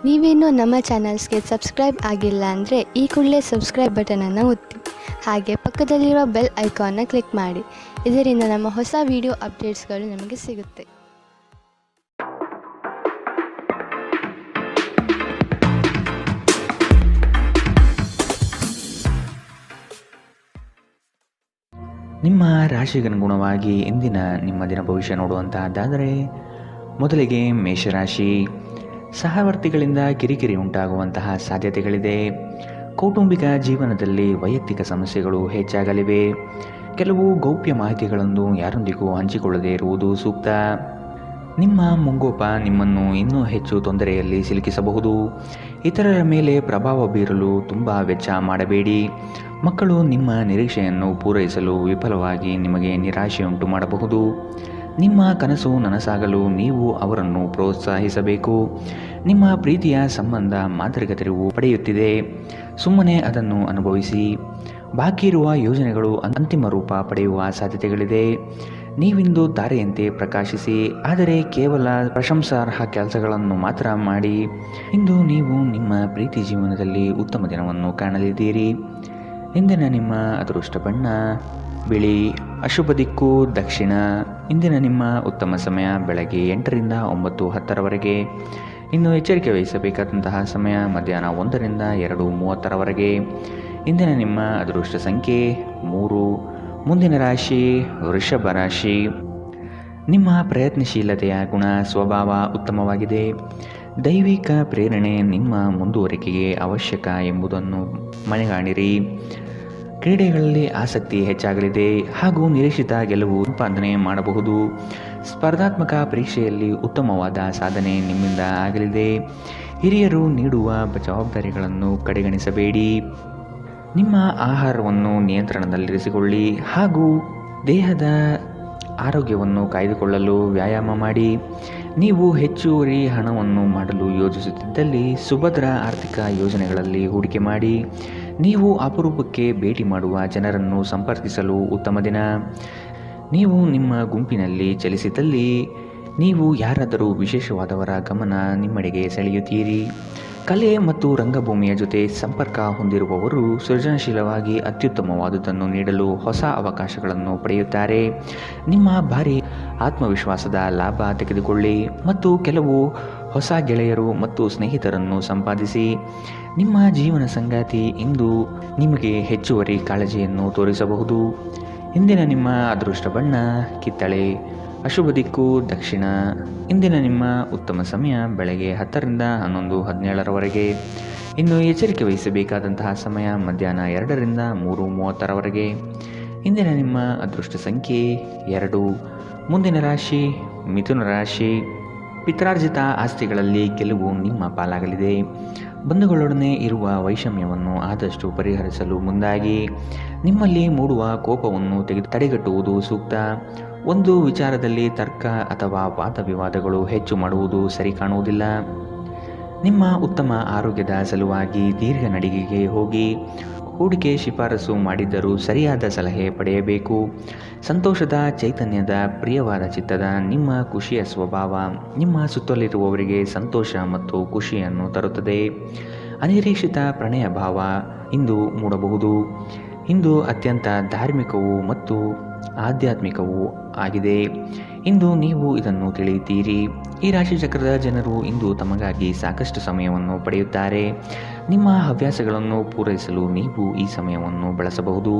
ನೀವೇನೂ ನಮ್ಮ ಚಾನಲ್ಸ್ಗೆ ಸಬ್ಸ್ಕ್ರೈಬ್ ಆಗಿಲ್ಲ ಅಂದರೆ ಈ ಕೂಡಲೇ ಸಬ್ಸ್ಕ್ರೈಬ್ ಬಟನನ್ನು ಒತ್ತಿ, ಹಾಗೆ ಪಕ್ಕದಲ್ಲಿರೋ ಬೆಲ್ ಐಕಾನ್ನ ಕ್ಲಿಕ್ ಮಾಡಿ. ಇದರಿಂದ ನಮ್ಮ ಹೊಸ ವಿಡಿಯೋ ಅಪ್ಡೇಟ್ಸ್ಗಳು ನಿಮಗೆ ಸಿಗುತ್ತೆ. ನಿಮ್ಮ ರಾಶಿಗನುಗುಣವಾಗಿ ಇಂದಿನ ನಿಮ್ಮ ದಿನ ಭವಿಷ್ಯ ನೋಡುವಂತಹದ್ದಾದರೆ, ಮೊದಲಿಗೆ ಮೇಷರಾಶಿ. ಸಹವರ್ತಿಗಳಿಂದ ಕಿರಿಕಿರಿ ಉಂಟಾಗುವಂತಹ ಸಾಧ್ಯತೆಗಳಿದೆ. ಕೌಟುಂಬಿಕ ಜೀವನದಲ್ಲಿ ವೈಯಕ್ತಿಕ ಸಮಸ್ಯೆಗಳು ಹೆಚ್ಚಾಗಲಿವೆ. ಕೆಲವು ಗೌಪ್ಯ ಮಾಹಿತಿಗಳನ್ನು ಯಾರೊಂದಿಗೂ ಹಂಚಿಕೊಳ್ಳದೇ ಇರುವುದು ಸೂಕ್ತ. ನಿಮ್ಮ ಮುಂಗೋಪ ನಿಮ್ಮನ್ನು ಇನ್ನೂ ಹೆಚ್ಚು ತೊಂದರೆಯಲ್ಲಿ ಸಿಲುಕಿಸಬಹುದು. ಇತರರ ಮೇಲೆ ಪ್ರಭಾವ ಬೀರಲು ತುಂಬ ವೆಚ್ಚ ಮಾಡಬೇಡಿ. ಮಕ್ಕಳು ನಿಮ್ಮ ನಿರೀಕ್ಷೆಯನ್ನು ಪೂರೈಸಲು ವಿಫಲವಾಗಿ ನಿಮಗೆ ನಿರಾಶೆಯುಂಟು ಮಾಡಬಹುದು. ನಿಮ್ಮ ಕನಸು ನನಸಾಗಲು ನೀವು ಅವರನ್ನು ಪ್ರೋತ್ಸಾಹಿಸಬೇಕು. ನಿಮ್ಮ ಪ್ರೀತಿಯ ಸಂಬಂಧ ಮಾಂತ್ರಿಕ ತಿರುವು ಪಡೆಯುತ್ತಿದೆ. ಸುಮ್ಮನೆ ಅದನ್ನು ಅನುಭವಿಸಿ. ಬಾಕಿ ಇರುವ ಯೋಜನೆಗಳು ಅಂತಿಮ ರೂಪ ಪಡೆಯುವ ಸಾಧ್ಯತೆಗಳಿದೆ. ನೀವಿಂದು ತಾರೆಯಂತೆ ಪ್ರಕಾಶಿಸಿ, ಆದರೆ ಕೇವಲ ಪ್ರಶಂಸಾರ್ಹ ಕೆಲಸಗಳನ್ನು ಮಾತ್ರ ಮಾಡಿ. ಇಂದು ನೀವು ನಿಮ್ಮ ಪ್ರೀತಿ ಜೀವನದಲ್ಲಿ ಉತ್ತಮ ದಿನವನ್ನು ಕಾಣಲಿದ್ದೀರಿ. ಇಂದಿನ ನಿಮ್ಮ ಅದೃಷ್ಟ ಬಣ್ಣ ಬಿಳಿ. ಅಶುಭ ದಿಕ್ಕು ದಕ್ಷಿಣ. ಇಂದಿನ ನಿಮ್ಮ ಉತ್ತಮ ಸಮಯ ಬೆಳಗ್ಗೆ 8ರಿಂದ 9:10ರವರೆಗೆ. ಇನ್ನು ಎಚ್ಚರಿಕೆ ವಹಿಸಬೇಕಾದಂತಹ ಸಮಯ ಮಧ್ಯಾಹ್ನ 1ರಿಂದ 2:30ರವರೆಗೆ. ಇಂದಿನ ನಿಮ್ಮ ಅದೃಷ್ಟ ಸಂಖ್ಯೆ 3. ಮುಂದಿನ ರಾಶಿ ವೃಷಭ ರಾಶಿ. ನಿಮ್ಮ ಪ್ರಯತ್ನಶೀಲತೆಯ ಗುಣ ಸ್ವಭಾವ ಉತ್ತಮವಾಗಿದೆ. ದೈವಿಕ ಪ್ರೇರಣೆ ನಿಮ್ಮ ಮುಂದುವರಿಕೆಗೆ ಅವಶ್ಯಕ ಎಂಬುದನ್ನು ಮನೆಗಾಣಿರಿ. ಕ್ರೀಡೆಗಳಲ್ಲಿ ಆಸಕ್ತಿ ಹೆಚ್ಚಾಗಲಿದೆ ಹಾಗೂ ನಿರೀಕ್ಷಿತ ಗೆಲುವು ಸಂಪಾದನೆ ಮಾಡಬಹುದು. ಸ್ಪರ್ಧಾತ್ಮಕ ಪರೀಕ್ಷೆಯಲ್ಲಿ ಉತ್ತಮವಾದ ಸಾಧನೆ ನಿಮ್ಮಿಂದ ಆಗಲಿದೆ. ಹಿರಿಯರು ನೀಡುವ ಜವಾಬ್ದಾರಿಗಳನ್ನು ಕಡೆಗಣಿಸಬೇಡಿ. ನಿಮ್ಮ ಆಹಾರವನ್ನು ನಿಯಂತ್ರಣದಲ್ಲಿರಿಸಿಕೊಳ್ಳಿ ಹಾಗೂ ದೇಹದ ಆರೋಗ್ಯವನ್ನು ಕಾಯ್ದುಕೊಳ್ಳಲು ವ್ಯಾಯಾಮ ಮಾಡಿ. ನೀವು ಹೆಚ್ಚುವರಿ ಹಣವನ್ನು ಮಾಡಲು ಯೋಜಿಸುತ್ತಿದ್ದಲ್ಲಿ ಸುಭದ್ರ ಆರ್ಥಿಕ ಯೋಜನೆಗಳಲ್ಲಿ ಹೂಡಿಕೆ ಮಾಡಿ. ನೀವು ಅಪರೂಪಕ್ಕೆ ಭೇಟಿ ಮಾಡುವ ಜನರನ್ನು ಸಂಪರ್ಕಿಸಲು ಉತ್ತಮ ದಿನ. ನೀವು ನಿಮ್ಮ ಗುಂಪಿನಲ್ಲಿ ಚಲಿಸಿದಲ್ಲಿ ನೀವು ಯಾರಾದರೂ ವಿಶೇಷವಾದವರ ಗಮನ ನಿಮ್ಮೆಡೆಗೆ ಸೆಳೆಯುತ್ತೀರಿ. ಕಲೆ ಮತ್ತು ರಂಗಭೂಮಿಯ ಜೊತೆ ಸಂಪರ್ಕ ಹೊಂದಿರುವವರು ಸೃಜನಶೀಲವಾಗಿ ಅತ್ಯುತ್ತಮವಾದುದನ್ನು ನೀಡಲು ಹೊಸ ಅವಕಾಶಗಳನ್ನು ಪಡೆಯುತ್ತಾರೆ. ನಿಮ್ಮ ಭಾರಿ ಆತ್ಮವಿಶ್ವಾಸದ ಲಾಭ ತೆಗೆದುಕೊಳ್ಳಿ ಮತ್ತು ಕೆಲವು ಹೊಸ ಗೆಳೆಯರು ಮತ್ತು ಸ್ನೇಹಿತರನ್ನು ಸಂಪಾದಿಸಿ. ನಿಮ್ಮ ಜೀವನ ಸಂಗಾತಿ ಇಂದು ನಿಮಗೆ ಹೆಚ್ಚುವರಿ ಕಾಳಜಿಯನ್ನು ತೋರಿಸಬಹುದು. ಇಂದಿನ ನಿಮ್ಮ ಅದೃಷ್ಟ ಬಣ್ಣ ಕಿತ್ತಳೆ. ಅಶುಭ ದಿಕ್ಕು ದಕ್ಷಿಣ. ಇಂದಿನ ನಿಮ್ಮ ಉತ್ತಮ ಸಮಯ ಬೆಳಗ್ಗೆ 10ರಿಂದ 11:17ರವರೆಗೆ. ಇನ್ನು ಎಚ್ಚರಿಕೆ ವಹಿಸಬೇಕಾದಂತಹ ಸಮಯ ಮಧ್ಯಾಹ್ನ 2ರಿಂದ 3:30ರವರೆಗೆ. ಇಂದಿನ ನಿಮ್ಮ ಅದೃಷ್ಟ ಸಂಖ್ಯೆ 2. ಮುಂದಿನ ರಾಶಿ ಮಿಥುನ ರಾಶಿ. ಪಿತ್ರಾರ್ಜಿತ ಆಸ್ತಿಗಳಲ್ಲಿ ಗೆಲುವು ನಿಮ್ಮ ಪಾಲಾಗಲಿದೆ. ಬಂಧುಗಳೊಡನೆ ಇರುವ ವೈಷಮ್ಯವನ್ನು ಆದಷ್ಟು ಪರಿಹರಿಸಲು ಮುಂದಾಗಿ. ನಿಮ್ಮಲ್ಲಿ ಮೂಡುವ ಕೋಪವನ್ನು ತಡೆಗಟ್ಟುವುದು ಸೂಕ್ತ. ಒಂದು ವಿಚಾರದಲ್ಲಿ ತರ್ಕ ಅಥವಾ ವಾದ ವಿವಾದಗಳು ಹೆಚ್ಚು ಮಾಡುವುದು ಸರಿ ಕಾಣುವುದಿಲ್ಲ. ನಿಮ್ಮ ಉತ್ತಮ ಆರೋಗ್ಯದ ಸಲುವಾಗಿ ದೀರ್ಘ ನಡಿಗೆಗೆ ಹೋಗಿ. ಹೂಡಿಕೆ ಶಿಫಾರಸು ಮಾಡಿದ್ದರೂ ಸರಿಯಾದ ಸಲಹೆ ಪಡೆಯಬೇಕು. ಸಂತೋಷದ ಚೈತನ್ಯದ ಪ್ರಿಯವಾದ ಚಿತ್ತದ ನಿಮ್ಮ ಖುಷಿಯ ಸ್ವಭಾವ ನಿಮ್ಮ ಸುತ್ತಲಿರುವವರಿಗೆ ಸಂತೋಷ ಮತ್ತು ಖುಷಿಯನ್ನು ತರುತ್ತದೆ. ಅನಿರೀಕ್ಷಿತ ಪ್ರಣಯ ಭಾವ ಇಂದು ಮೂಡಬಹುದು. ಇಂದು ಅತ್ಯಂತ ಧಾರ್ಮಿಕವೂ ಮತ್ತು ಆಧ್ಯಾತ್ಮಿಕವೂ ಆಗಿದೆ. ಇಂದು ನೀವು ಇದನ್ನು ತಿಳಿಯುತ್ತೀರಿ. ಈ ರಾಶಿ ಚಕ್ರದ ಜನರು ಇಂದು ತಮಗಾಗಿ ಸಾಕಷ್ಟು ಸಮಯವನ್ನು ಪಡೆಯುತ್ತಾರೆ. ನಿಮ್ಮ ಹವ್ಯಾಸಗಳನ್ನು ಪೂರೈಸಲು ನೀವು ಈ ಸಮಯವನ್ನು ಬಳಸಬಹುದು.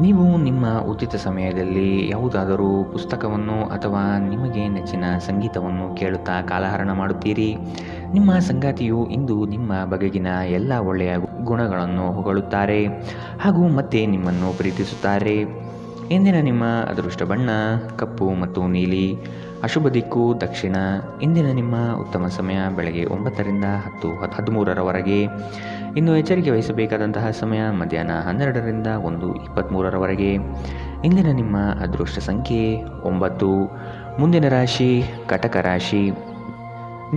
ನೀವು ನಿಮ್ಮ ಉಚಿತ ಸಮಯದಲ್ಲಿ ಯಾವುದಾದರೂ ಪುಸ್ತಕವನ್ನು ಅಥವಾ ನಿಮಗೆ ನೆಚ್ಚಿನ ಸಂಗೀತವನ್ನು ಕೇಳುತ್ತಾ ಕಾಲಹರಣ ಮಾಡುತ್ತೀರಿ. ನಿಮ್ಮ ಸಂಗಾತಿಯು ಇಂದು ನಿಮ್ಮ ಬಗೆಗಿನ ಎಲ್ಲ ಒಳ್ಳೆಯ ಗುಣಗಳನ್ನು ಹೊಗಳುತ್ತಾರೆ ಹಾಗೂ ಮತ್ತೆ ನಿಮ್ಮನ್ನು ಪ್ರೀತಿಸುತ್ತಾರೆ. ಇಂದಿನ ನಿಮ್ಮ ಅದೃಷ್ಟ ಬಣ್ಣ ಕಪ್ಪು ಮತ್ತು ನೀಲಿ. ಅಶುಭ ದಿಕ್ಕು ದಕ್ಷಿಣ. ಇಂದಿನ ನಿಮ್ಮ ಉತ್ತಮ ಸಮಯ ಬೆಳಗ್ಗೆ 9ರಿಂದ 10:13ರವರೆಗೆ. ಇನ್ನು ಎಚ್ಚರಿಕೆ ವಹಿಸಬೇಕಾದಂತಹ ಸಮಯ ಮಧ್ಯಾಹ್ನ 12ರಿಂದ 1:23ರವರೆಗೆ. ಇಂದಿನ ನಿಮ್ಮ ಅದೃಷ್ಟ ಸಂಖ್ಯೆ 9. ಮುಂದಿನ ರಾಶಿ ಕಟಕ ರಾಶಿ.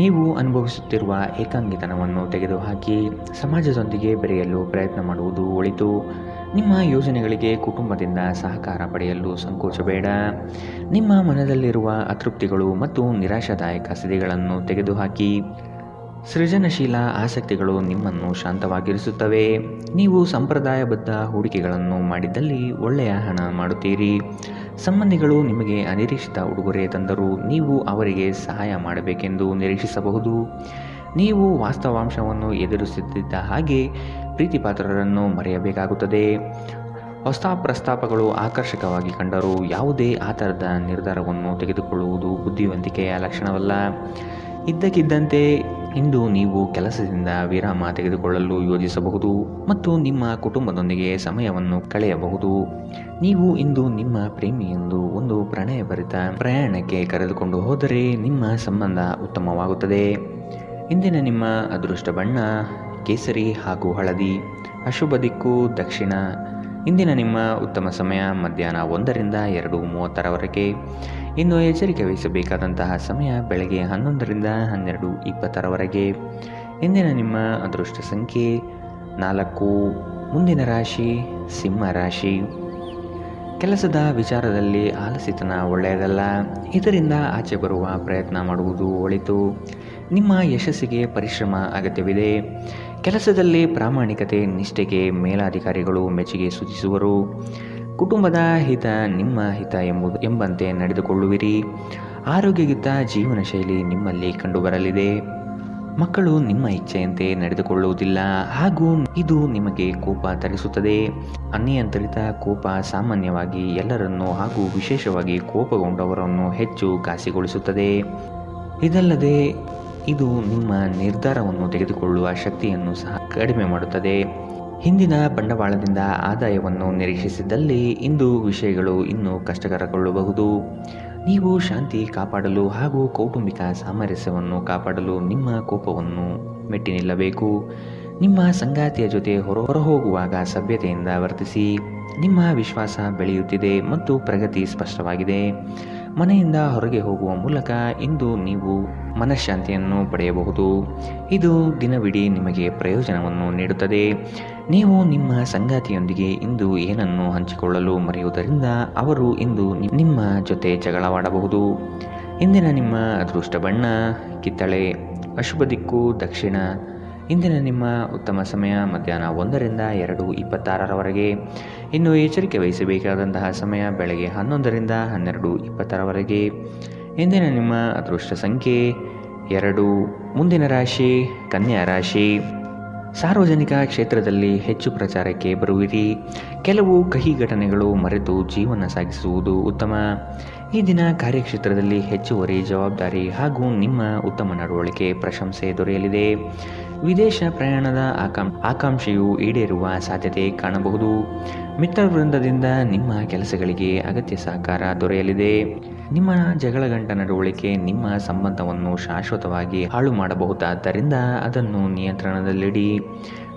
ನೀವು ಅನುಭವಿಸುತ್ತಿರುವ ಏಕಾಂಗಿತನವನ್ನು ತೆಗೆದುಹಾಕಿ ಸಮಾಜದೊಂದಿಗೆ ಬೆರೆಯಲು ಪ್ರಯತ್ನ ಮಾಡುವುದು ಒಳಿತು. ನಿಮ್ಮ ಯೋಜನೆಗಳಿಗೆ ಕುಟುಂಬದಿಂದ ಸಹಕಾರ ಪಡೆಯಲು ಸಂಕೋಚಬೇಡ. ನಿಮ್ಮ ಮನದಲ್ಲಿರುವ ಅತೃಪ್ತಿಗಳು ಮತ್ತು ನಿರಾಶಾದಾಯಕ ಸ್ಥಿತಿಗಳನ್ನು ತೆಗೆದುಹಾಕಿ ಸೃಜನಶೀಲ ಆಸಕ್ತಿಗಳು ನಿಮ್ಮನ್ನು ಶಾಂತವಾಗಿರಿಸುತ್ತವೆ. ನೀವು ಸಂಪ್ರದಾಯಬದ್ಧ ಹೂಡಿಕೆಗಳನ್ನು ಮಾಡಿದ್ದಲ್ಲಿ ಒಳ್ಳೆಯ ಹಣ ಮಾಡುತ್ತೀರಿ. ಸಂಬಂಧಿಗಳು ನಿಮಗೆ ಅನಿರೀಕ್ಷಿತ ಉಡುಗೊರೆ ತಂದರೂ ನೀವು ಅವರಿಗೆ ಸಹಾಯ ಮಾಡಬೇಕೆಂದು ನಿರೀಕ್ಷಿಸಬಹುದು. ನೀವು ವಾಸ್ತವಾಂಶವನ್ನು ಎದುರಿಸುತ್ತಿದ್ದ ಹಾಗೆ ಪ್ರೀತಿಪಾತ್ರರನ್ನು ಮರೆಯಬೇಕಾಗುತ್ತದೆ. ಹೊಸ ಪ್ರಸ್ತಾಪಗಳು ಆಕರ್ಷಕವಾಗಿ ಕಂಡರೂ ಯಾವುದೇ ಆತರದ ನಿರ್ಧಾರವನ್ನು ತೆಗೆದುಕೊಳ್ಳುವುದು ಬುದ್ಧಿವಂತಿಕೆಯ ಲಕ್ಷಣವಲ್ಲ. ಇದ್ದಕ್ಕಿದ್ದಂತೆ ಇಂದು ನೀವು ಕೆಲಸದಿಂದ ವಿರಾಮ ತೆಗೆದುಕೊಳ್ಳಲು ಯೋಜಿಸಬಹುದು ಮತ್ತು ನಿಮ್ಮ ಕುಟುಂಬದೊಂದಿಗೆ ಸಮಯವನ್ನು ಕಳೆಯಬಹುದು. ನೀವು ಇಂದು ನಿಮ್ಮ ಪ್ರೇಮಿಯೊಂದು ಒಂದು ಪ್ರಣಯಭರಿತ ಪ್ರಯಾಣಕ್ಕೆ ಕರೆದುಕೊಂಡು ಹೋದರೆ ನಿಮ್ಮ ಸಂಬಂಧ ಉತ್ತಮವಾಗುತ್ತದೆ. ಇಂದಿನ ನಿಮ್ಮ ಅದೃಷ್ಟ ಬಣ್ಣ ಕೇಸರಿ ಹಾಗೂ ಹಳದಿ. ಅಶುಭ ದಿಕ್ಕು ದಕ್ಷಿಣ. ಇಂದಿನ ನಿಮ್ಮ ಉತ್ತಮ ಸಮಯ ಮಧ್ಯಾಹ್ನ 1ರಿಂದ 2:30ರವರೆಗೆ. ಇನ್ನು ಎಚ್ಚರಿಕೆ ವಹಿಸಬೇಕಾದಂತಹ ಸಮಯ ಬೆಳಗ್ಗೆ 11ರಿಂದ 12:20ರವರೆಗೆ. ಇಂದಿನ ನಿಮ್ಮ ಅದೃಷ್ಟ ಸಂಖ್ಯೆ 4. ಮುಂದಿನ ರಾಶಿ ಸಿಂಹ ರಾಶಿ. ಕೆಲಸದ ವಿಚಾರದಲ್ಲಿ ಆಲಸ್ಯತನ ಒಳ್ಳೆಯದಲ್ಲ. ಇದರಿಂದ ಆಚೆ ಬರುವ ಪ್ರಯತ್ನ ಮಾಡುವುದು ಒಳಿತು. ನಿಮ್ಮ ಯಶಸ್ಸಿಗೆ ಪರಿಶ್ರಮ ಅಗತ್ಯವಿದೆ. ಕೆಲಸದಲ್ಲಿ ಪ್ರಾಮಾಣಿಕತೆ ನಿಷ್ಠೆಗೆ ಮೇಲಾಧಿಕಾರಿಗಳು ಮೆಚ್ಚುಗೆ ಸೂಚಿಸುವರು. ಕುಟುಂಬದ ಹಿತ ನಿಮ್ಮ ಹಿತ ಎಂಬಂತೆ ನಡೆದುಕೊಳ್ಳುವಿರಿ. ಆರೋಗ್ಯಯುತ ಜೀವನ ಶೈಲಿ ನಿಮ್ಮಲ್ಲಿ ಕಂಡುಬರಲಿದೆ. ಮಕ್ಕಳು ನಿಮ್ಮ ಇಚ್ಛೆಯಂತೆ ನಡೆದುಕೊಳ್ಳುವುದಿಲ್ಲ ಹಾಗೂ ಇದು ನಿಮಗೆ ಕೋಪ ತರಿಸುತ್ತದೆ. ಅನಿಯಂತ್ರಿತ ಕೋಪ ಸಾಮಾನ್ಯವಾಗಿ ಎಲ್ಲರನ್ನೂ ಹಾಗೂ ವಿಶೇಷವಾಗಿ ಕೋಪಗೊಂಡವರನ್ನು ಹೆಚ್ಚು ಘಾಸಿಗೊಳಿಸುತ್ತದೆ. ಇದಲ್ಲದೆ ಇದು ನಿಮ್ಮ ನಿರ್ಧಾರವನ್ನು ತೆಗೆದುಕೊಳ್ಳುವ ಶಕ್ತಿಯನ್ನು ಸಹ ಕಡಿಮೆ ಮಾಡುತ್ತದೆ. ಹಿಂದಿನ ಬಂಡವಾಳದಿಂದ ಆದಾಯವನ್ನು ನಿರೀಕ್ಷಿಸಿದ್ದಲ್ಲಿ ಇಂದು ವಿಷಯಗಳು ಇನ್ನೂ ಕಷ್ಟಕರಗೊಳ್ಳಬಹುದು. ನೀವು ಶಾಂತಿ ಕಾಪಾಡಲು ಹಾಗೂ ಕೌಟುಂಬಿಕ ಸಾಮರಸ್ಯವನ್ನು ಕಾಪಾಡಲು ನಿಮ್ಮ ಕೋಪವನ್ನು ಮೆಟ್ಟಿ ನಿಲ್ಲಬೇಕು. ನಿಮ್ಮ ಸಂಗಾತಿಯ ಜೊತೆ ಹೊರಹೋಗುವಾಗ ಸಭ್ಯತೆಯಿಂದ ವರ್ತಿಸಿ. ನಿಮ್ಮ ವಿಶ್ವಾಸ ಬೆಳೆಯುತ್ತಿದೆ ಮತ್ತು ಪ್ರಗತಿ ಸ್ಪಷ್ಟವಾಗಿದೆ. ಮನೆಯಿಂದ ಹೊರಗೆ ಹೋಗುವ ಮೂಲಕ ಇಂದು ನೀವು ಮನಃಶಾಂತಿಯನ್ನು ಪಡೆಯಬಹುದು. ಇದು ದಿನವಿಡೀ ನಿಮಗೆ ಪ್ರಯೋಜನವನ್ನು ನೀಡುತ್ತದೆ. ನೀವು ನಿಮ್ಮ ಸಂಗಾತಿಯೊಂದಿಗೆ ಇಂದು ಏನನ್ನು ಹಂಚಿಕೊಳ್ಳಲು ಮರೆಯುವುದರಿಂದ ಅವರು ಇಂದು ನಿಮ್ಮ ಜೊತೆ ಜಗಳವಾಡಬಹುದು. ಇಂದಿನ ನಿಮ್ಮ ಅದೃಷ್ಟ ಬಣ್ಣ ಕಿತ್ತಳೆ. ಅಶುಭ ದಿಕ್ಕು ದಕ್ಷಿಣ. ಇಂದಿನ ನಿಮ್ಮ ಉತ್ತಮ ಸಮಯ ಮಧ್ಯಾಹ್ನ 1ರಿಂದ 2:26ರವರೆಗೆ. ಇನ್ನು ಎಚ್ಚರಿಕೆ ವಹಿಸಬೇಕಾದಂತಹ ಸಮಯ ಬೆಳಗ್ಗೆ 11ರಿಂದ 12:20ರವರೆಗೆ. ಇಂದಿನ ನಿಮ್ಮ ಅದೃಷ್ಟ ಸಂಖ್ಯೆ 2. ಮುಂದಿನ ರಾಶಿ ಕನ್ಯಾ ರಾಶಿ. ಸಾರ್ವಜನಿಕ ಕ್ಷೇತ್ರದಲ್ಲಿ ಹೆಚ್ಚು ಪ್ರಚಾರಕ್ಕೆ ಬರುವಿರಿ. ಕೆಲವು ಕಹಿ ಘಟನೆಗಳು ಮರೆತು ಜೀವನ ಸಾಗಿಸುವುದು ಉತ್ತಮ. ಈ ದಿನ ಕಾರ್ಯಕ್ಷೇತ್ರದಲ್ಲಿ ಹೆಚ್ಚುವರಿ ಜವಾಬ್ದಾರಿ ಹಾಗೂ ನಿಮ್ಮ ಉತ್ತಮ ನಡವಳಿಕೆ ಪ್ರಶಂಸೆ ದೊರೆಯಲಿದೆ. ವಿದೇಶ ಪ್ರಯಾಣದ ಆಕಾಂಕ್ಷೆಯು ಈಡೇರುವ ಸಾಧ್ಯತೆ ಕಾಣಬಹುದು. ಮಿತ್ರವೃಂದದಿಂದ ನಿಮ್ಮ ಕೆಲಸಗಳಿಗೆ ಅಗತ್ಯ ಸಹಕಾರ ದೊರೆಯಲಿದೆ. ನಿಮ್ಮ ಜಗಳಗಂಟ ನಡವಳಿಕೆ ನಿಮ್ಮ ಸಂಬಂಧವನ್ನು ಶಾಶ್ವತವಾಗಿ ಹಾಳು ಮಾಡಬಹುದಾದ್ದರಿಂದ ಅದನ್ನು ನಿಯಂತ್ರಣದಲ್ಲಿಡಿ.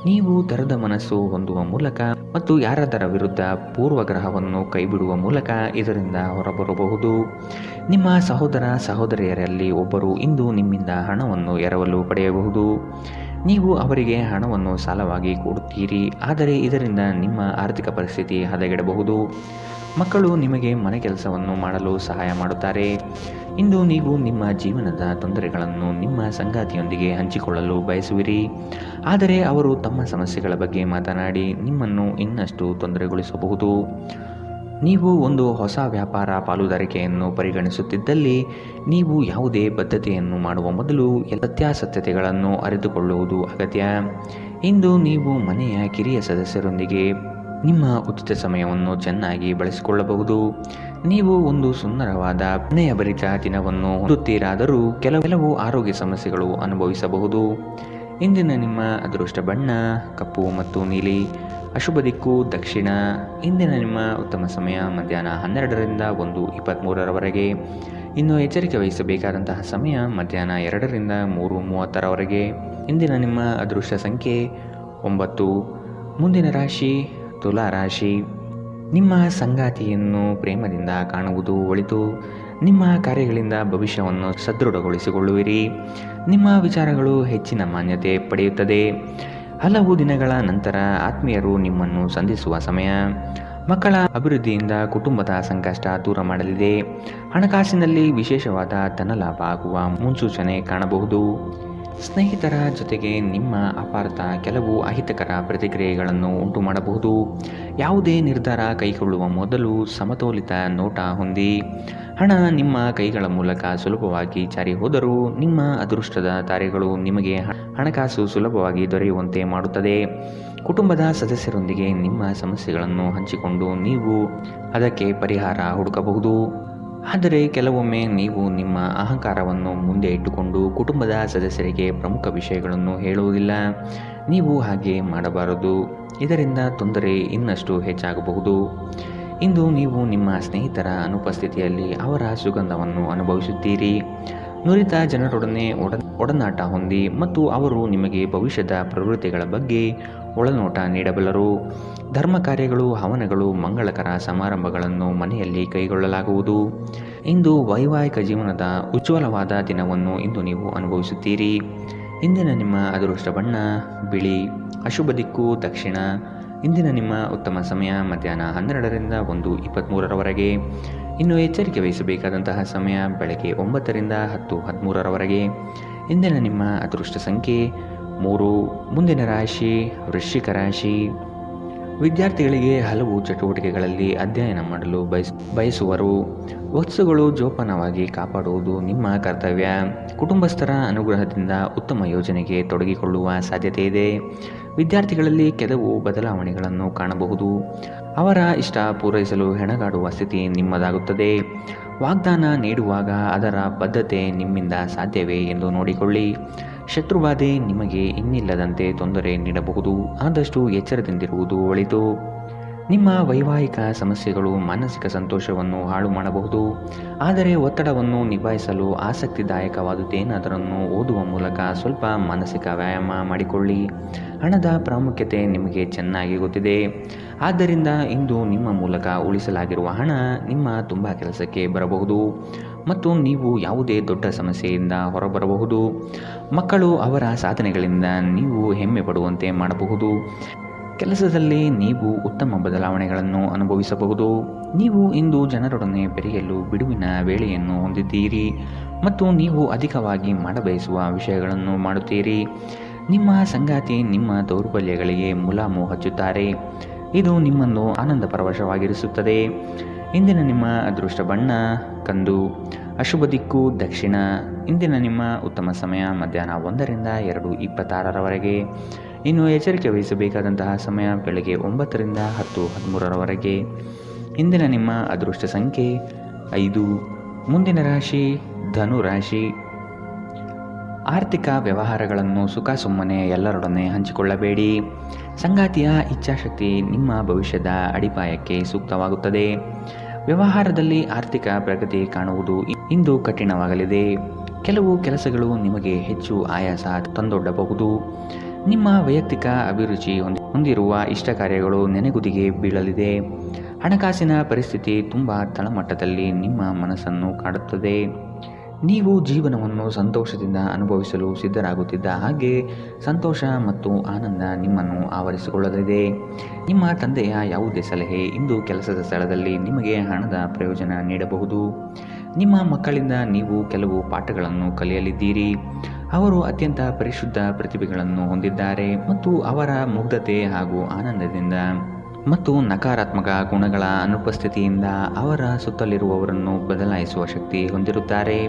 ನೀವು ತೆರೆದ ಮನಸ್ಸು ಹೊಂದುವ ಮೂಲಕ ಮತ್ತು ಯಾರಾದರ ವಿರುದ್ಧ ಪೂರ್ವಗ್ರಹವನ್ನು ಕೈಬಿಡುವ ಮೂಲಕ ಇದರಿಂದ ಹೊರಬರಬಹುದು. ನಿಮ್ಮ ಸಹೋದರ ಸಹೋದರಿಯರಲ್ಲಿ ಒಬ್ಬರು ಇಂದು ನಿಮ್ಮಿಂದ ಹಣವನ್ನು ಎರವಲು ಪಡೆಯಬಹುದು. ನೀವು ಅವರಿಗೆ ಹಣವನ್ನು ಸಾಲವಾಗಿ ಕೊಡುತ್ತೀರಿ, ಆದರೆ ಇದರಿಂದ ನಿಮ್ಮ ಆರ್ಥಿಕ ಪರಿಸ್ಥಿತಿ ಹದಗೆಡಬಹುದು. ಮಕ್ಕಳು ನಿಮಗೆ ಮನೆ ಕೆಲಸವನ್ನು ಮಾಡಲು ಸಹಾಯ ಮಾಡುತ್ತಾರೆ. ಇಂದು ನೀವು ನಿಮ್ಮ ಜೀವನದ ತೊಂದರೆಗಳನ್ನು ನಿಮ್ಮ ಸಂಗಾತಿಯೊಂದಿಗೆ ಹಂಚಿಕೊಳ್ಳಲು ಬಯಸುವಿರಿ, ಆದರೆ ಅವರು ತಮ್ಮ ಸಮಸ್ಯೆಗಳ ಬಗ್ಗೆ ಮಾತನಾಡಿ ನಿಮ್ಮನ್ನು ಇನ್ನಷ್ಟು ತೊಂದರೆಗೊಳಿಸಬಹುದು. ನೀವು ಒಂದು ಹೊಸ ವ್ಯಾಪಾರ ಪಾಲುದಾರಿಕೆಯನ್ನು ಪರಿಗಣಿಸುತ್ತಿದ್ದಲ್ಲಿ ನೀವು ಯಾವುದೇ ಬದ್ಧತೆಯನ್ನು ಮಾಡುವ ಮೊದಲು ಸತ್ಯಾಸತ್ಯತೆಗಳನ್ನು ಅರಿತುಕೊಳ್ಳುವುದು ಅಗತ್ಯ. ಇಂದು ನೀವು ಮನೆಯ ಕಿರಿಯ ಸದಸ್ಯರೊಂದಿಗೆ ನಿಮ್ಮ ಉಚಿತ ಸಮಯವನ್ನು ಚೆನ್ನಾಗಿ ಬಳಸಿಕೊಳ್ಳಬಹುದು. ನೀವು ಒಂದು ಸುಂದರವಾದ ಪ್ರಣಯಭರಿತ ದಿನವನ್ನು ಹೊಂದುತ್ತೀರಾದರೂ ಕೆಲವು ಆರೋಗ್ಯ ಸಮಸ್ಯೆಗಳು ಅನುಭವಿಸಬಹುದು. ಇಂದಿನ ನಿಮ್ಮ ಅದೃಷ್ಟ ಬಣ್ಣ ಕಪ್ಪು ಮತ್ತು ನೀಲಿ. ಅಶುಭ ದಿಕ್ಕು ದಕ್ಷಿಣ. ಇಂದಿನ ನಿಮ್ಮ ಉತ್ತಮ ಸಮಯ ಮಧ್ಯಾಹ್ನ 12ರಿಂದ 1:23ರವರೆಗೆ. ಇನ್ನು ಎಚ್ಚರಿಕೆ ವಹಿಸಬೇಕಾದಂತಹ ಸಮಯ ಮಧ್ಯಾಹ್ನ 2ರಿಂದ 3:30ರವರೆಗೆ. ಇಂದಿನ ನಿಮ್ಮ ಅದೃಷ್ಟ ಸಂಖ್ಯೆ 9. ಮುಂದಿನ ರಾಶಿ ತುಲಾ ರಾಶಿ. ನಿಮ್ಮ ಸಂಗಾತಿಯನ್ನು ಪ್ರೇಮದಿಂದ ಕಾಣುವುದು ಒಳಿತು. ನಿಮ್ಮ ಕಾರ್ಯಗಳಿಂದ ಭವಿಷ್ಯವನ್ನು ಸದೃಢಗೊಳಿಸಿಕೊಳ್ಳುವಿರಿ. ನಿಮ್ಮ ವಿಚಾರಗಳು ಹೆಚ್ಚಿನ ಮಾನ್ಯತೆ ಪಡೆಯುತ್ತದೆ. ಹಲವು ದಿನಗಳ ನಂತರ ಆತ್ಮೀಯರು ನಿಮ್ಮನ್ನು ಸಂಧಿಸುವ ಸಮಯ. ಮಕ್ಕಳ ಅಭಿವೃದ್ಧಿಯಿಂದ ಕುಟುಂಬದ ಸಂಕಷ್ಟ ದೂರ ಮಾಡಲಿದೆ. ಹಣಕಾಸಿನಲ್ಲಿ ವಿಶೇಷವಾದ ಧನಲಾಭ ಆಗುವ ಮುನ್ಸೂಚನೆ ಕಾಣಬಹುದು. ಸ್ನೇಹಿತರ ಜೊತೆಗೆ ನಿಮ್ಮ ಅಪಾರ್ಥ ಕೆಲವು ಅಹಿತಕರ ಪ್ರತಿಕ್ರಿಯೆಗಳನ್ನು ಉಂಟು ಮಾಡಬಹುದು. ಯಾವುದೇ ನಿರ್ಧಾರ ಕೈಗೊಳ್ಳುವ ಮೊದಲು ಸಮತೋಲಿತ ನೋಟ ಹೊಂದಿ. ಹಣ ನಿಮ್ಮ ಕೈಗಳ ಮೂಲಕ ಸುಲಭವಾಗಿ ಜಾರಿ ಹೋದರೂ ನಿಮ್ಮ ಅದೃಷ್ಟದ ತಾರೆಗಳು ನಿಮಗೆ ಹಣಕಾಸು ಸುಲಭವಾಗಿ ದೊರೆಯುವಂತೆ ಮಾಡುತ್ತದೆ. ಕುಟುಂಬದ ಸದಸ್ಯರೊಂದಿಗೆ ನಿಮ್ಮ ಸಮಸ್ಯೆಗಳನ್ನು ಹಂಚಿಕೊಂಡು ನೀವು ಅದಕ್ಕೆ ಪರಿಹಾರ ಹುಡುಕಬಹುದು. ಆದರೆ ಕೆಲವೊಮ್ಮೆ ನೀವು ನಿಮ್ಮ ಅಹಂಕಾರವನ್ನು ಮುಂದೆ ಇಟ್ಟುಕೊಂಡು ಕುಟುಂಬದ ಸದಸ್ಯರಿಗೆ ಪ್ರಮುಖ ವಿಷಯಗಳನ್ನು ಹೇಳುವುದಿಲ್ಲ. ನೀವು ಹಾಗೆ ಮಾಡಬಾರದು. ಇದರಿಂದ ತೊಂದರೆ ಇನ್ನಷ್ಟು ಹೆಚ್ಚಾಗಬಹುದು. ಇಂದು ನೀವು ನಿಮ್ಮ ಸ್ನೇಹಿತರ ಅನುಪಸ್ಥಿತಿಯಲ್ಲಿ ಅವರ ಸುಗಂಧವನ್ನು ಅನುಭವಿಸುತ್ತೀರಿ. ನುರಿತ ಜನರೊಡನೆ ಒಡನಾಟ ಹೊಂದಿ ಮತ್ತು ಅವರು ನಿಮಗೆ ಭವಿಷ್ಯದ ಪ್ರವೃತ್ತಿಗಳ ಬಗ್ಗೆ ಒಳನೋಟ ನೀಡಬಲ್ಲರು. ಧರ್ಮ ಕಾರ್ಯಗಳು, ಹವನಗಳು, ಮಂಗಳಕರ ಸಮಾರಂಭಗಳನ್ನು ಮನೆಯಲ್ಲಿ ಕೈಗೊಳ್ಳಲಾಗುವುದು. ಇಂದು ವೈವಾಹಿಕ ಜೀವನದ ಉಜ್ವಲವಾದ ದಿನವನ್ನು ಇಂದು ನೀವು ಅನುಭವಿಸುತ್ತೀರಿ. ಇಂದಿನ ನಿಮ್ಮ ಅದೃಷ್ಟ ಬಣ್ಣ ಬಿಳಿ. ಅಶುಭ ದಿಕ್ಕು ದಕ್ಷಿಣ. ಇಂದಿನ ನಿಮ್ಮ ಉತ್ತಮ ಸಮಯ ಮಧ್ಯಾಹ್ನ 12ರಿಂದ 1:23ರವರೆಗೆ. ಇನ್ನು ಎಚ್ಚರಿಕೆ ವಹಿಸಬೇಕಾದಂತಹ ಸಮಯ ಬೆಳಗ್ಗೆ 9ರಿಂದ 10:13ರವರೆಗೆ. ಇಂದಿನ ನಿಮ್ಮ ಅದೃಷ್ಟ ಸಂಖ್ಯೆ 3. ಮುಂದಿನ ರಾಶಿ ವೃಶ್ಚಿಕ ರಾಶಿ. ವಿದ್ಯಾರ್ಥಿಗಳಿಗೆ ಹಲವು ಚಟುವಟಿಕೆಗಳಲ್ಲಿ ಅಧ್ಯಯನ ಮಾಡಲು ಬಯಸುವರು. ವಸ್ತುಗಳು ಜೋಪಾನವಾಗಿ ಕಾಪಾಡುವುದು ನಿಮ್ಮ ಕರ್ತವ್ಯ. ಕುಟುಂಬಸ್ಥರ ಅನುಗ್ರಹದಿಂದ ಉತ್ತಮ ಯೋಜನೆಗೆ ತೊಡಗಿಕೊಳ್ಳುವ ಸಾಧ್ಯತೆ ಇದೆ. ವಿದ್ಯಾರ್ಥಿಗಳಲ್ಲಿ ಕೆಲವು ಬದಲಾವಣೆಗಳನ್ನು ಕಾಣಬಹುದು. ಅವರ ಇಷ್ಟ ಪೂರೈಸಲು ಹೆಣಗಾಡುವ ಸ್ಥಿತಿ ನಿಮ್ಮದಾಗುತ್ತದೆ. ವಾಗ್ದಾನ ನೀಡುವಾಗ ಅದರ ಬದ್ಧತೆ ನಿಮ್ಮಿಂದ ಸಾಧ್ಯವೇ ಎಂದು ನೋಡಿಕೊಳ್ಳಿ. ಶತ್ರುಬಾಧೆ ನಿಮಗೆ ಇನ್ನಿಲ್ಲದಂತೆ ತೊಂದರೆ ನೀಡಬಹುದು. ಆದಷ್ಟು ಎಚ್ಚರದಿಂದಿರುವುದು ಒಳಿತು. ನಿಮ್ಮ ವೈವಾಹಿಕ ಸಮಸ್ಯೆಗಳು ಮಾನಸಿಕ ಸಂತೋಷವನ್ನು ಹಾಳು ಮಾಡಬಹುದು. ಆದರೆ ಒತ್ತಡವನ್ನು ನಿಭಾಯಿಸಲು ಆಸಕ್ತಿದಾಯಕವಾದುದೇನಾದರನ್ನು ಓದುವ ಮೂಲಕ ಸ್ವಲ್ಪ ಮಾನಸಿಕ ವ್ಯಾಯಾಮ ಮಾಡಿಕೊಳ್ಳಿ. ಹಣದ ಪ್ರಾಮುಖ್ಯತೆ ನಿಮಗೆ ಚೆನ್ನಾಗಿ ಗೊತ್ತಿದೆ. ಆದ್ದರಿಂದ ಇಂದು ನಿಮ್ಮ ಮೂಲಕ ಉಳಿಸಲಾಗಿರುವ ಹಣ ನಿಮ್ಮ ತುಂಬ ಕೆಲಸಕ್ಕೆ ಬರಬಹುದು ಮತ್ತು ನೀವು ಯಾವುದೇ ದೊಡ್ಡ ಸಮಸ್ಯೆಯಿಂದ ಹೊರಬರಬಹುದು. ಮಕ್ಕಳು ಅವರ ಸಾಧನೆಗಳಿಂದ ನೀವು ಹೆಮ್ಮೆ ಪಡುವಂತೆ ಮಾಡಬಹುದು. ಕೆಲಸದಲ್ಲಿ ನೀವು ಉತ್ತಮ ಬದಲಾವಣೆಗಳನ್ನು ಅನುಭವಿಸಬಹುದು. ನೀವು ಇಂದು ಜನರೊಡನೆ ಬೆರೆಯಲು ಬಿಡುವಿನ ವೇಳೆಯನ್ನು ಹೊಂದಿದ್ದೀರಿ ಮತ್ತು ನೀವು ಅಧಿಕವಾಗಿ ಮಾಡಬಯಸುವ ವಿಷಯಗಳನ್ನು ಮಾಡುತ್ತೀರಿ. ನಿಮ್ಮ ಸಂಗಾತಿ ನಿಮ್ಮ ದೌರ್ಬಲ್ಯಗಳಿಗೆ ಮುಲಾಮು ಹಚ್ಚುತ್ತಾರೆ. ಇದು ನಿಮ್ಮನ್ನು ಆನಂದ ಪರವಶವಾಗಿರಿಸುತ್ತದೆ. ಇಂದಿನ ನಿಮ್ಮ ಅದೃಷ್ಟ ಬಣ್ಣ ಕಂದು. ಅಶುಭ ದಿಕ್ಕು ದಕ್ಷಿಣ. ಇಂದಿನ ನಿಮ್ಮ ಉತ್ತಮ ಸಮಯ ಮಧ್ಯಾಹ್ನ 1ರಿಂದ 2:26ರವರೆಗೆ. ಇನ್ನು ಎಚ್ಚರಿಕೆ ವಹಿಸಬೇಕಾದಂತಹ ಸಮಯ ಬೆಳಗ್ಗೆ 9ರಿಂದ 10:13ರವರೆಗೆ. ಇಂದಿನ ನಿಮ್ಮ ಅದೃಷ್ಟ ಸಂಖ್ಯೆ 5. ಮುಂದಿನ ರಾಶಿ ಧನು ರಾಶಿ. ಆರ್ಥಿಕ ವ್ಯವಹಾರಗಳನ್ನು ಸುಖ ಸುಮ್ಮನೆ ಎಲ್ಲರೊಡನೆ ಹಂಚಿಕೊಳ್ಳಬೇಡಿ. ಸಂಗಾತಿಯ ಇಚ್ಛಾಶಕ್ತಿ ನಿಮ್ಮ ಭವಿಷ್ಯದ ಅಡಿಪಾಯಕ್ಕೆ ಸೂಕ್ತವಾಗುತ್ತದೆ. ವ್ಯವಹಾರದಲ್ಲಿ ಆರ್ಥಿಕ ಪ್ರಗತಿ ಕಾಣುವುದು ಇಂದು ಕಠಿಣವಾಗಲಿದೆ. ಕೆಲವು ಕೆಲಸಗಳು ನಿಮಗೆ ಹೆಚ್ಚು ಆಯಾಸ ತಂದೊಡ್ಡಬಹುದು. ನಿಮ್ಮ ವೈಯಕ್ತಿಕ ಅಭಿರುಚಿ ಹೊಂದಿರುವ ಇಷ್ಟ ಕಾರ್ಯಗಳು ನೆನೆಗುದಿಗೆ ಬೀಳಲಿದೆ. ಹಣಕಾಸಿನ ಪರಿಸ್ಥಿತಿ ತುಂಬ ತಳಮಟ್ಟದಲ್ಲಿ ನಿಮ್ಮ ಮನಸ್ಸನ್ನು ಕಾಡುತ್ತದೆ. ನೀವು ಜೀವನವನ್ನು ಸಂತೋಷದಿಂದ ಅನುಭವಿಸಲು ಸಿದ್ಧರಾಗುತ್ತಿದ್ದ ಹಾಗೆ ಸಂತೋಷ ಮತ್ತು ಆನಂದ ನಿಮ್ಮನ್ನು ಆವರಿಸಿಕೊಳ್ಳಲಿದೆ. ನಿಮ್ಮ ತಂದೆಯ ಯಾವುದೇ ಸಲಹೆ ಇಂದು ಕೆಲಸದ ಸ್ಥಳದಲ್ಲಿ ನಿಮಗೆ ಹಣದ ಪ್ರಯೋಜನ ನೀಡಬಹುದು. ನಿಮ್ಮ ಮಕ್ಕಳಿಂದ ನೀವು ಕೆಲವು ಪಾಠಗಳನ್ನು ಕಲಿಯಲಿದ್ದೀರಿ. ಅವರು ಅತ್ಯಂತ ಪರಿಶುದ್ಧ ಪ್ರತಿಭೆಗಳನ್ನು ಹೊಂದಿದ್ದಾರೆ ಮತ್ತು ಅವರ ಮುಗ್ಧತೆ ಹಾಗೂ ಆನಂದದಿಂದ ಮತ್ತು ನಕಾರಾತ್ಮಕ ಗುಣಗಳ ಅನುಪಸ್ಥಿತಿಯಿಂದ ಅವರ ಸುತ್ತಲಿರುವವರನ್ನು ಬದಲಾಯಿಸುವ ಶಕ್ತಿ ಹೊಂದಿರುತ್ತಾರೆ.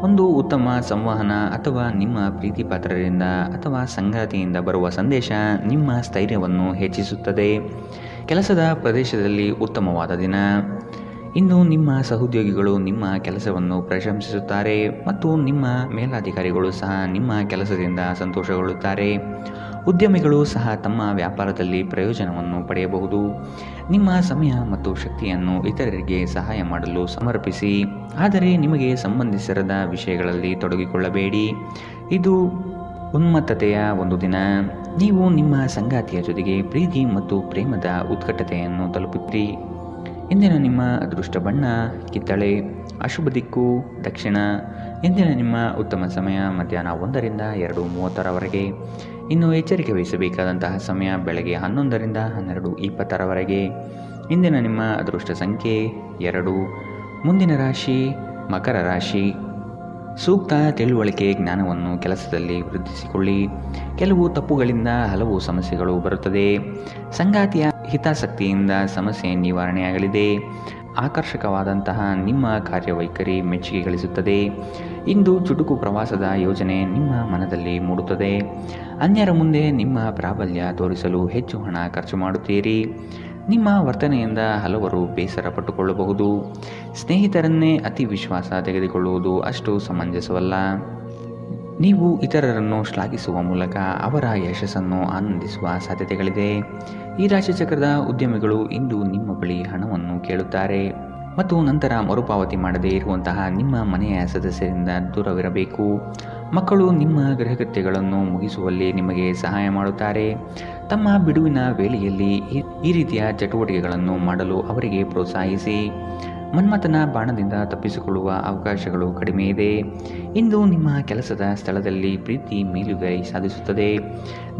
ಒಂದು ಉತ್ತಮ ಸಂವಹನ ಅಥವಾ ನಿಮ್ಮ ಪ್ರೀತಿಪಾತ್ರರಿಂದ ಅಥವಾ ಸಂಗಾತಿಯಿಂದ ಬರುವ ಸಂದೇಶ ನಿಮ್ಮ ಸ್ಥೈರ್ಯವನ್ನು ಹೆಚ್ಚಿಸುತ್ತದೆ. ಕೆಲಸದ ಪ್ರದೇಶದಲ್ಲಿ ಉತ್ತಮವಾದ ದಿನ. ಇಂದು ನಿಮ್ಮ ಸಹೋದ್ಯೋಗಿಗಳು ನಿಮ್ಮ ಕೆಲಸವನ್ನು ಪ್ರಶಂಸಿಸುತ್ತಾರೆ ಮತ್ತು ನಿಮ್ಮ ಮೇಲಾಧಿಕಾರಿಗಳು ಸಹ ನಿಮ್ಮ ಕೆಲಸದಿಂದ ಸಂತೋಷಗೊಳ್ಳುತ್ತಾರೆ. ಉದ್ಯಮಿಗಳು ಸಹ ತಮ್ಮ ವ್ಯಾಪಾರದಲ್ಲಿ ಪ್ರಯೋಜನವನ್ನು ಪಡೆಯಬಹುದು. ನಿಮ್ಮ ಸಮಯ ಮತ್ತು ಶಕ್ತಿಯನ್ನು ಇತರರಿಗೆ ಸಹಾಯ ಮಾಡಲು ಸಮರ್ಪಿಸಿ, ಆದರೆ ನಿಮಗೆ ಸಂಬಂಧಿಸಿರದ ವಿಷಯಗಳಲ್ಲಿ ತೊಡಗಿಕೊಳ್ಳಬೇಡಿ. ಇದು ಉನ್ಮತ್ತತೆಯ ಒಂದು ದಿನ. ನೀವು ನಿಮ್ಮ ಸಂಗಾತಿಯ ಜೊತೆಗೆ ಪ್ರೀತಿ ಮತ್ತು ಪ್ರೇಮದ ಉತ್ಕಟತೆಯನ್ನು ತಲುಪುತ್ತೀರಿ. ಇಂದಿನ ನಿಮ್ಮ ಅದೃಷ್ಟ ಬಣ್ಣ ಕಿತ್ತಳೆ. ಅಶುಭ ದಿಕ್ಕು ದಕ್ಷಿಣ. ಇಂದಿನ ನಿಮ್ಮ ಉತ್ತಮ ಸಮಯ ಮಧ್ಯಾಹ್ನ 1ರಿಂದ 2:30ರವರೆಗೆ. ಇನ್ನು ಎಚ್ಚರಿಕೆ ವಹಿಸಬೇಕಾದಂತಹ ಸಮಯ ಬೆಳಗ್ಗೆ 11ರಿಂದ 12:20ರವರೆಗೆ. ಇಂದಿನ ನಿಮ್ಮ ಅದೃಷ್ಟ ಸಂಖ್ಯೆ 2. ಮುಂದಿನ ರಾಶಿ ಮಕರ ರಾಶಿ. ಸೂಕ್ತ ತಿಳುವಳಿಕೆ ಜ್ಞಾನವನ್ನು ಕೆಲಸದಲ್ಲಿ ವೃದ್ಧಿಸಿಕೊಳ್ಳಿ. ಕೆಲವು ತಪ್ಪುಗಳಿಂದ ಹಲವು ಸಮಸ್ಯೆಗಳು ಬರುತ್ತದೆ. ಸಂಗಾತಿಯ ಹಿತಾಸಕ್ತಿಯಿಂದ ಸಮಸ್ಯೆ ನಿವಾರಣೆಯಾಗಲಿದೆ. ಆಕರ್ಷಕವಾದಂತಹ ನಿಮ್ಮ ಕಾರ್ಯವೈಖರಿ ಮೆಚ್ಚುಗೆ ಗಳಿಸುತ್ತದೆ. ಇಂದು ಚುಟುಕು ಪ್ರವಾಸದ ಯೋಜನೆ ನಿಮ್ಮ ಮನದಲ್ಲಿ ಮೂಡುತ್ತದೆ. ಅನ್ಯರ ಮುಂದೆ ನಿಮ್ಮ ಪ್ರಾಬಲ್ಯ ತೋರಿಸಲು ಹೆಚ್ಚು ಹಣ ಖರ್ಚು ಮಾಡುತ್ತೀರಿ. ನಿಮ್ಮ ವರ್ತನೆಯಿಂದ ಹಲವರು ಬೇಸರ ಪಟ್ಟುಕೊಳ್ಳಬಹುದು. ಸ್ನೇಹಿತರನ್ನೇ ಅತಿ ವಿಶ್ವಾಸ ತೆಗೆದುಕೊಳ್ಳುವುದು ಅಷ್ಟು ಸಮಂಜಸವಲ್ಲ. ನೀವು ಇತರರನ್ನು ಶ್ಲಾಘಿಸುವ ಮೂಲಕ ಅವರ ಯಶಸ್ಸನ್ನು ಆನಂದಿಸುವ ಸಾಧ್ಯತೆಗಳಿದೆ. ಈ ರಾಶಿಚಕ್ರದ ಉದ್ಯಮಿಗಳು ಇಂದು ನಿಮ್ಮ ಬಳಿ ಹಣವನ್ನು ಕೇಳುತ್ತಾರೆ ಮತ್ತು ನಂತರ ಮರುಪಾವತಿ ಮಾಡದೇ ಇರುವಂತಹ ನಿಮ್ಮ ಮನೆಯ ಸದಸ್ಯರಿಂದ ದೂರವಿರಬೇಕು. ಮಕ್ಕಳು ನಿಮ್ಮ ಗೃಹಕೃತ್ಯಗಳನ್ನು ಮುಗಿಸುವಲ್ಲಿ ನಿಮಗೆ ಸಹಾಯ ಮಾಡುತ್ತಾರೆ. ತಮ್ಮ ಬಿಡುವಿನ ವೇಳೆಯಲ್ಲಿ ಈ ರೀತಿಯ ಚಟುವಟಿಕೆಗಳನ್ನು ಮಾಡಲು ಅವರಿಗೆ ಪ್ರೋತ್ಸಾಹಿಸಿ. ಮನ್ಮಥನ ಬಾಣದಿಂದ ತಪ್ಪಿಸಿಕೊಳ್ಳುವ ಅವಕಾಶಗಳು ಕಡಿಮೆ ಇದೆ. ಇಂದು ನಿಮ್ಮ ಕೆಲಸದ ಸ್ಥಳದಲ್ಲಿ ಪ್ರೀತಿ ಮೇಲುಗೈ ಸಾಧಿಸುತ್ತದೆ.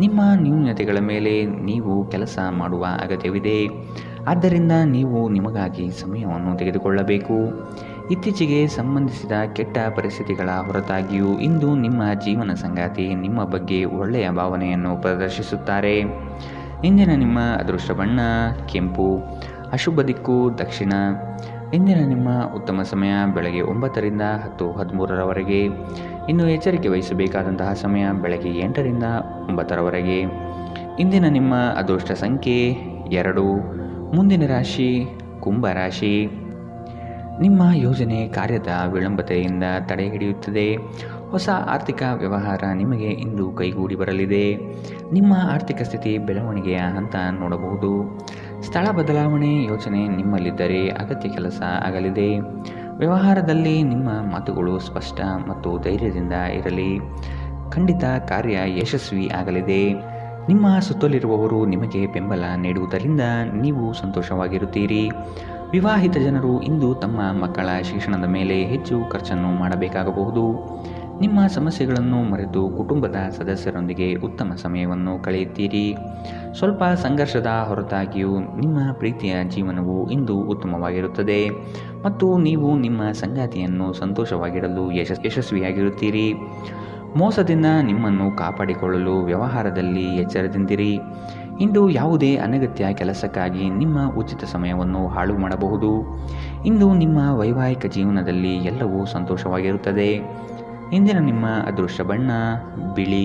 ನಿಮ್ಮ ನ್ಯೂನತೆಗಳ ಮೇಲೆ ನೀವು ಕೆಲಸ ಮಾಡುವ ಅಗತ್ಯವಿದೆ. ಆದ್ದರಿಂದ ನೀವು ನಿಮಗಾಗಿ ಸಮಯವನ್ನು ತೆಗೆದುಕೊಳ್ಳಬೇಕು. ಇತ್ತೀಚೆಗೆ ಸಂಬಂಧಿಸಿದ ಕೆಟ್ಟ ಪರಿಸ್ಥಿತಿಗಳ ಹೊರತಾಗಿಯೂ ಇಂದು ನಿಮ್ಮ ಜೀವನ ಸಂಗಾತಿ ನಿಮ್ಮ ಬಗ್ಗೆ ಒಳ್ಳೆಯ ಭಾವನೆಯನ್ನು ಪ್ರದರ್ಶಿಸುತ್ತಾರೆ. ಇಂದಿನ ನಿಮ್ಮ ಅದೃಷ್ಟ ಬಣ್ಣ ಕೆಂಪು, ಅಶುಭ ದಿಕ್ಕು ದಕ್ಷಿಣ. ಇಂದಿನ ನಿಮ್ಮ ಉತ್ತಮ ಸಮಯ ಬೆಳಗ್ಗೆ 9 ರಿಂದ 10:13ರವರೆಗೆ. ಇನ್ನು ಎಚ್ಚರಿಕೆ ವಹಿಸಬೇಕಾದಂತಹ ಸಮಯ ಬೆಳಗ್ಗೆ 8 ರಿಂದ 9ರವರೆಗೆ. ಇಂದಿನ ನಿಮ್ಮ ಅದೃಷ್ಟ ಸಂಖ್ಯೆ 2. ಮುಂದಿನ ರಾಶಿ ಕುಂಭರಾಶಿ. ನಿಮ್ಮ ಯೋಜನೆ ಕಾರ್ಯದ ವಿಳಂಬತೆಯಿಂದ ತಡೆ ಹಿಡಿಯುತ್ತದೆ. ಹೊಸ ಆರ್ಥಿಕ ವ್ಯವಹಾರ ನಿಮಗೆ ಇಂದು ಕೈಗೂಡಿ ಬರಲಿದೆ. ನಿಮ್ಮ ಆರ್ಥಿಕ ಸ್ಥಿತಿ ಬೆಳವಣಿಗೆಯ ಹಂತ ನೋಡಬಹುದು. ಸ್ಥಳ ಬದಲಾವಣೆ ಯೋಚನೆ ನಿಮ್ಮಲ್ಲಿದ್ದರೆ ಅಗತ್ಯ ಕೆಲಸ ಆಗಲಿದೆ. ವ್ಯವಹಾರದಲ್ಲಿ ನಿಮ್ಮ ಮಾತುಗಳು ಸ್ಪಷ್ಟ ಮತ್ತು ಧೈರ್ಯದಿಂದ ಇರಲಿ. ಖಂಡಿತ ಕಾರ್ಯ ಯಶಸ್ವಿ ಆಗಲಿದೆ. ನಿಮ್ಮ ಸುತ್ತಲಿರುವವರು ನಿಮಗೆ ಬೆಂಬಲ ನೀಡುವುದರಿಂದ ನೀವು ಸಂತೋಷವಾಗಿರುತ್ತೀರಿ. ವಿವಾಹಿತ ಜನರು ಇಂದು ತಮ್ಮ ಮಕ್ಕಳ ಶಿಕ್ಷಣದ ಮೇಲೆ ಹೆಚ್ಚು ಖರ್ಚನ್ನು ಮಾಡಬೇಕಾಗಬಹುದು. ನಿಮ್ಮ ಸಮಸ್ಯೆಗಳನ್ನು ಮರೆತು ಕುಟುಂಬದ ಸದಸ್ಯರೊಂದಿಗೆ ಉತ್ತಮ ಸಮಯವನ್ನು ಕಳೆಯುತ್ತೀರಿ. ಸ್ವಲ್ಪ ಸಂಘರ್ಷದ ಹೊರತಾಗಿಯೂ ನಿಮ್ಮ ಪ್ರೀತಿಯ ಜೀವನವು ಇಂದು ಉತ್ತಮವಾಗಿರುತ್ತದೆ ಮತ್ತು ನೀವು ನಿಮ್ಮ ಸಂಗಾತಿಯನ್ನು ಸಂತೋಷವಾಗಿಡಲು ಯಶಸ್ವಿಯಾಗಿರುತ್ತೀರಿ. ಮೋಸದಿಂದ ನಿಮ್ಮನ್ನು ಕಾಪಾಡಿಕೊಳ್ಳಲು ವ್ಯವಹಾರದಲ್ಲಿ ಎಚ್ಚರದಿಂದಿರಿ. ಇಂದು ಯಾವುದೇ ಅನಗತ್ಯ ಕೆಲಸಕ್ಕಾಗಿ ನಿಮ್ಮ ಉಚಿತ ಸಮಯವನ್ನು ಹಾಳು ಮಾಡಬಹುದು. ಇಂದು ನಿಮ್ಮ ವೈವಾಹಿಕ ಜೀವನದಲ್ಲಿ ಎಲ್ಲವೂ ಸಂತೋಷವಾಗಿರುತ್ತದೆ. ಇಂದಿನ ನಿಮ್ಮ ಅದೃಷ್ಟ ಬಣ್ಣ ಬಿಳಿ,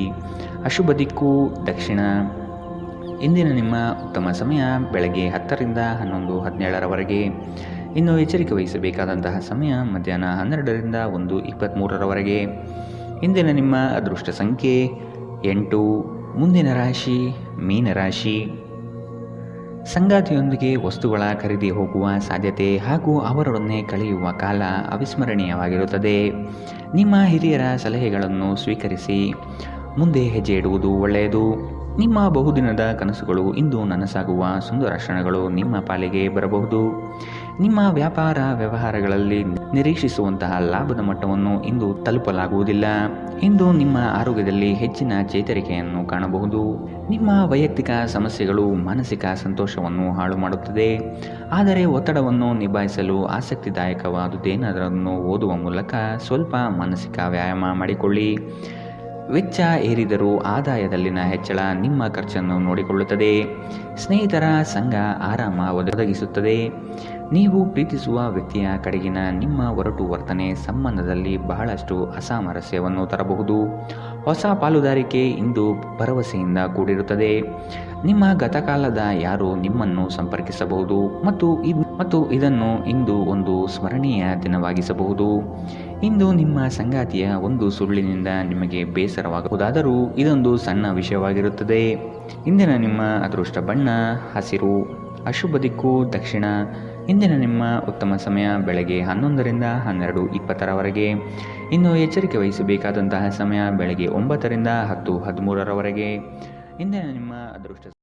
ಅಶುಭ ದಿಕ್ಕು ದಕ್ಷಿಣ. ಇಂದಿನ ನಿಮ್ಮ ಉತ್ತಮ ಸಮಯ ಬೆಳಗ್ಗೆ 10 ರಿಂದ 11:17ರವರೆಗೆ. ಇನ್ನು ಎಚ್ಚರಿಕೆ ವಹಿಸಬೇಕಾದಂತಹ ಸಮಯ ಮಧ್ಯಾಹ್ನ 12 ರಿಂದ 1:23ರವರೆಗೆ. ಇಂದಿನ ನಿಮ್ಮ ಅದೃಷ್ಟ ಸಂಖ್ಯೆ 8. ಮುಂದಿನ ರಾಶಿ ಮೀನರಾಶಿ. ಸಂಗಾತಿಯೊಂದಿಗೆ ವಸ್ತುಗಳ ಖರೀದಿ ಹೋಗುವ ಸಾಧ್ಯತೆ ಹಾಗೂ ಅವರೊಡನೆ ಕಳೆಯುವ ಕಾಲ ಅವಿಸ್ಮರಣೀಯವಾಗಿರುತ್ತದೆ. ನಿಮ್ಮ ಹಿರಿಯರ ಸಲಹೆಗಳನ್ನು ಸ್ವೀಕರಿಸಿ ಮುಂದೆ ಹೆಜ್ಜೆ ಇಡುವುದು ಒಳ್ಳೆಯದು. ನಿಮ್ಮ ಬಹುದಿನದ ಕನಸುಗಳು ಇಂದು ನನಸಾಗುವ ಸುಂದರ ಕ್ಷಣಗಳು ನಿಮ್ಮ ಪಾಲಿಗೆ ಬರಬಹುದು. ನಿಮ್ಮ ವ್ಯಾಪಾರ ವ್ಯವಹಾರಗಳಲ್ಲಿ ನಿರೀಕ್ಷಿಸುವಂತಹ ಲಾಭದ ಮಟ್ಟವನ್ನು ಇಂದು ತಲುಪಲಾಗುವುದಿಲ್ಲ. ಇಂದು ನಿಮ್ಮ ಆರೋಗ್ಯದಲ್ಲಿ ಹೆಚ್ಚಿನ ಚೇತರಿಕೆಯನ್ನು ಕಾಣಬಹುದು. ನಿಮ್ಮ ವೈಯಕ್ತಿಕ ಸಮಸ್ಯೆಗಳು ಮಾನಸಿಕ ಸಂತೋಷವನ್ನು ಹಾಳು ಮಾಡುತ್ತದೆ. ಆದರೆ ಒತ್ತಡವನ್ನು ನಿಭಾಯಿಸಲು ಆಸಕ್ತಿದಾಯಕವಾದುದೇನಾದರನ್ನು ಓದುವ ಮೂಲಕ ಸ್ವಲ್ಪ ಮಾನಸಿಕ ವ್ಯಾಯಾಮ ಮಾಡಿಕೊಳ್ಳಿ. ವೆಚ್ಚ ಏರಿದರೂ ಆದಾಯದಲ್ಲಿನ ಹೆಚ್ಚಳ ನಿಮ್ಮ ಖರ್ಚನ್ನು ನೋಡಿಕೊಳ್ಳುತ್ತದೆ. ಸ್ನೇಹಿತರ ಸಂಘ ಆರಾಮ ಒದಗಿಸುತ್ತದೆ. ನೀವು ಪ್ರೀತಿಸುವ ವ್ಯಕ್ತಿಯ ಕಡೆಗಿನ ನಿಮ್ಮ ಒರಟು ವರ್ತನೆ ಸಂಬಂಧದಲ್ಲಿ ಬಹಳಷ್ಟು ಅಸಾಮರಸ್ಯವನ್ನು ತರಬಹುದು. ಹೊಸ ಪಾಲುದಾರಿಕೆ ಇಂದು ಭರವಸೆಯಿಂದ ಕೂಡಿರುತ್ತದೆ. ನಿಮ್ಮ ಗತಕಾಲದ ಯಾರು ನಿಮ್ಮನ್ನು ಸಂಪರ್ಕಿಸಬಹುದು ಮತ್ತು ಇದನ್ನು ಇಂದು ಒಂದು ಸ್ಮರಣೀಯ ದಿನವಾಗಿಸಬಹುದು. ಇಂದು ನಿಮ್ಮ ಸಂಗಾತಿಯ ಒಂದು ಸುಳ್ಳಿನಿಂದ ನಿಮಗೆ ಬೇಸರವಾಗಬಹುದಾದರೂ ಇದೊಂದು ಸಣ್ಣ ವಿಷಯವಾಗಿರುತ್ತದೆ. ಇಂದಿನ ನಿಮ್ಮ ಅದೃಷ್ಟ ಬಣ್ಣ ಹಸಿರು, ಅಶುಭ ದಿಕ್ಕು ದಕ್ಷಿಣ. ಇಂದಿನ ನಿಮ್ಮ ಉತ್ತಮ ಸಮಯ ಬೆಳಗ್ಗೆ 11 ರಿಂದ 12:20ರವರೆಗೆ. ಇನ್ನು ಎಚ್ಚರಿಕೆ ವಹಿಸಬೇಕಾದಂತಹ ಸಮಯ ಬೆಳಗ್ಗೆ 9 ರಿಂದ 10:13ರವರೆಗೆ. ಇಂದಿನ ನಿಮ್ಮ ಅದೃಷ್ಟ